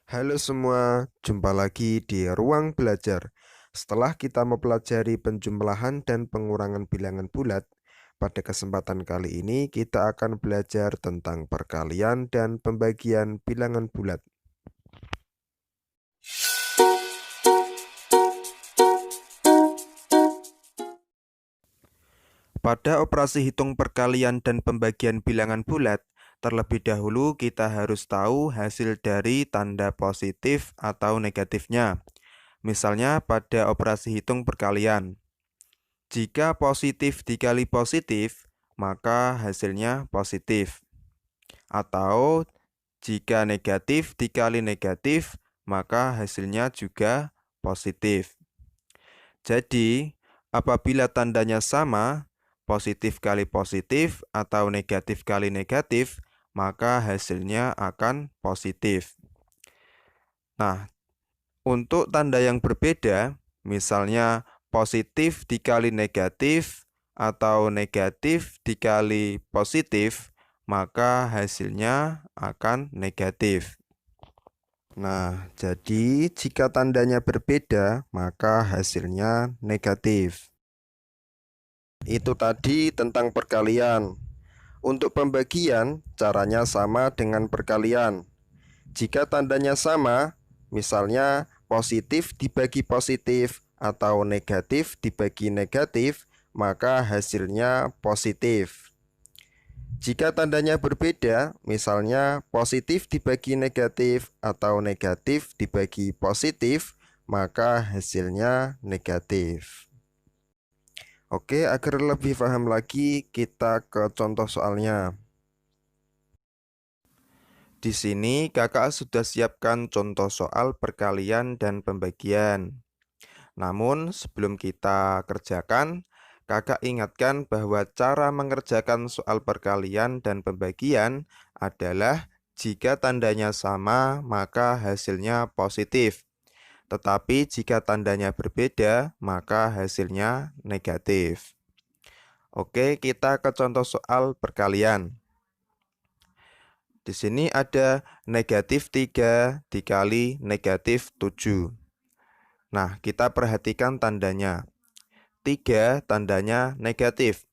Halo semua, jumpa lagi di Ruang Belajar. Setelah kita mempelajari penjumlahan dan pengurangan bilangan bulat, pada kesempatan kali ini kita akan belajar tentang perkalian dan pembagian bilangan bulat. Pada operasi hitung perkalian dan pembagian bilangan bulat, terlebih dahulu kita harus tahu hasil dari tanda positif atau negatifnya. Misalnya pada operasi hitung perkalian. Jika positif dikali positif, maka hasilnya positif. Atau jika negatif dikali negatif, maka hasilnya juga positif. Jadi, apabila tandanya sama, positif kali positif atau negatif kali negatif, maka hasilnya akan positif. Nah, untuk tanda yang berbeda, misalnya positif dikali negatif atau negatif dikali positif, maka hasilnya akan negatif. Nah, jadi jika tandanya berbeda, maka hasilnya negatif. Itu tadi tentang perkalian. Untuk pembagian, caranya sama dengan perkalian. Jika tandanya sama, misalnya positif dibagi positif atau negatif dibagi negatif, maka hasilnya positif. Jika tandanya berbeda, misalnya positif dibagi negatif atau negatif dibagi positif, maka hasilnya negatif. Oke, agar lebih paham lagi, kita ke contoh soalnya. Di sini kakak sudah siapkan contoh soal perkalian dan pembagian. Namun sebelum kita kerjakan, kakak ingatkan bahwa cara mengerjakan soal perkalian dan pembagian adalah jika tandanya sama, maka hasilnya positif. Tetapi jika tandanya berbeda, maka hasilnya negatif. Oke, kita ke contoh soal perkalian. Di sini ada negatif 3 dikali negatif 7. Nah, kita perhatikan tandanya. 3 tandanya negatif.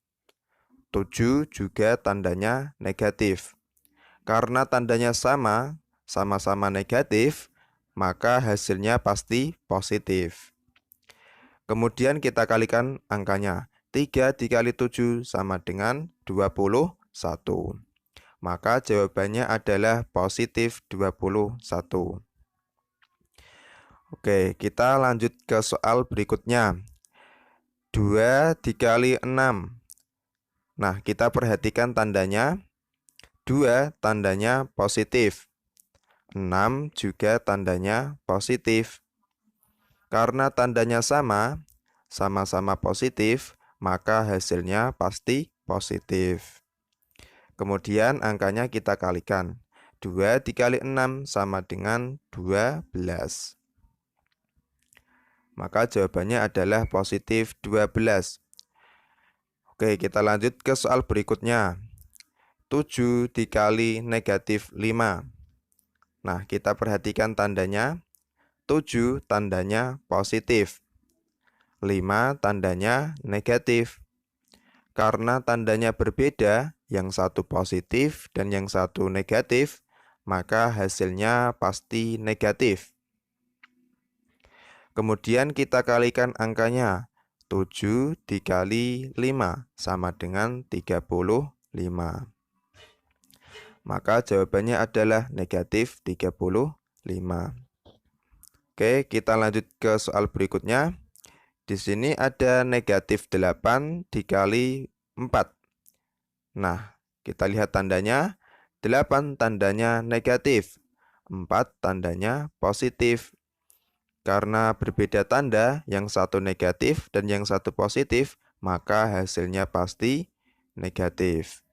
7 juga tandanya negatif. Karena tandanya sama-sama negatif, maka hasilnya pasti positif. Kemudian kita kalikan angkanya. 3 dikali 7 sama dengan 21. Maka jawabannya adalah positif 21. Oke, kita lanjut ke soal berikutnya. 2 dikali 6. Nah, kita perhatikan tandanya. 2 tandanya positif. 6 juga tandanya positif. Karena tandanya sama-sama positif, maka hasilnya pasti positif. Kemudian angkanya kita kalikan. 2 dikali 6 sama dengan 12. Maka jawabannya adalah positif 12. Oke, kita lanjut ke soal berikutnya. 7 dikali negatif 5. Nah, kita perhatikan tandanya. 7 tandanya positif. 5 tandanya negatif. Karena tandanya berbeda, yang satu positif dan yang satu negatif, maka hasilnya pasti negatif. Kemudian kita kalikan angkanya. 7 dikali 5 sama dengan 35. Maka jawabannya adalah negatif 35. Oke, kita lanjut ke soal berikutnya. Di sini ada negatif 8 dikali 4. Nah, kita lihat tandanya. 8 tandanya negatif. 4 tandanya positif. Karena berbeda tanda, yang satu negatif dan yang satu positif, maka hasilnya pasti negatif.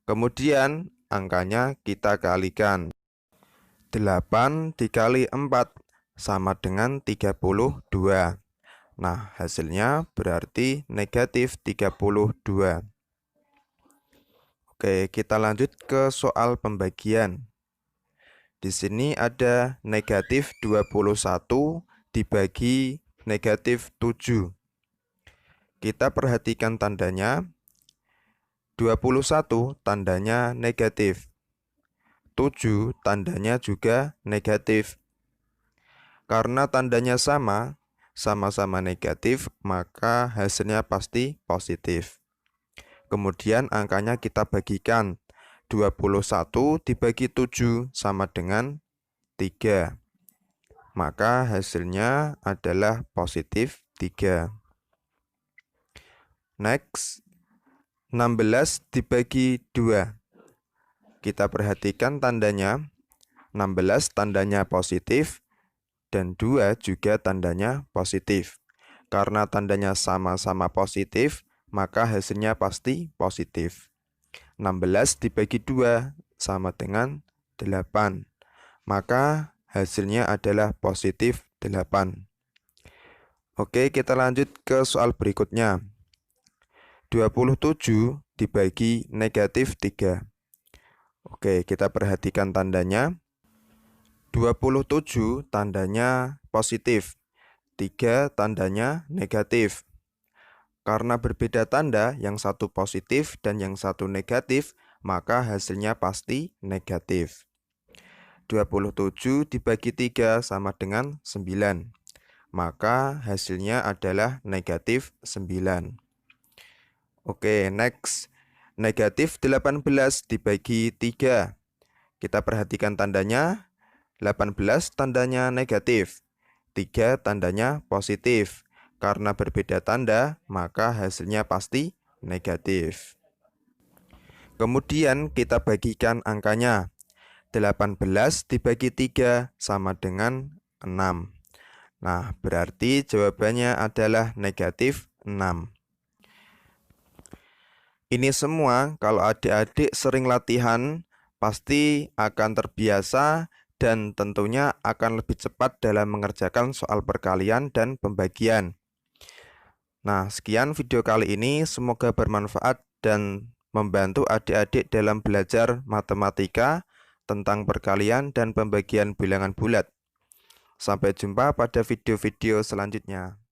Kemudian, angkanya kita kalikan. 8 dikali 4 sama dengan 32. Nah, hasilnya berarti negatif 32. Oke, kita lanjut ke soal pembagian. Di sini ada negatif 21 dibagi negatif 7. Kita perhatikan tandanya. 21 tandanya negatif. 7 tandanya juga negatif. Karena tandanya sama-sama negatif, maka hasilnya pasti positif. Kemudian angkanya kita bagikan. 21 dibagi 7 sama dengan 3. Maka hasilnya adalah positif 3. Next, 16 dibagi 2. Kita perhatikan tandanya. 16 tandanya positif dan 2 juga tandanya positif. Karena tandanya sama-sama positif, maka hasilnya pasti positif. 16 dibagi 2 sama dengan 8. Maka hasilnya adalah positif 8. Oke, kita lanjut ke soal berikutnya. 27 dibagi negatif 3. Oke, kita perhatikan tandanya. 27 tandanya positif, 3 tandanya negatif. Karena berbeda tanda, yang satu positif dan yang satu negatif, maka hasilnya pasti negatif. 27 dibagi 3 sama dengan 9. Maka hasilnya adalah negatif 9. Oke, next. Negatif 18 dibagi 3. Kita perhatikan tandanya. 18 tandanya negatif. 3 tandanya positif. Karena berbeda tanda, maka hasilnya pasti negatif. Kemudian kita bagikan angkanya. 18 dibagi 3 sama dengan 6. Nah, berarti jawabannya adalah negatif 6. Ini semua kalau adik-adik sering latihan, pasti akan terbiasa dan tentunya akan lebih cepat dalam mengerjakan soal perkalian dan pembagian. Nah, sekian video kali ini, semoga bermanfaat dan membantu adik-adik dalam belajar matematika tentang perkalian dan pembagian bilangan bulat. Sampai jumpa pada video-video selanjutnya.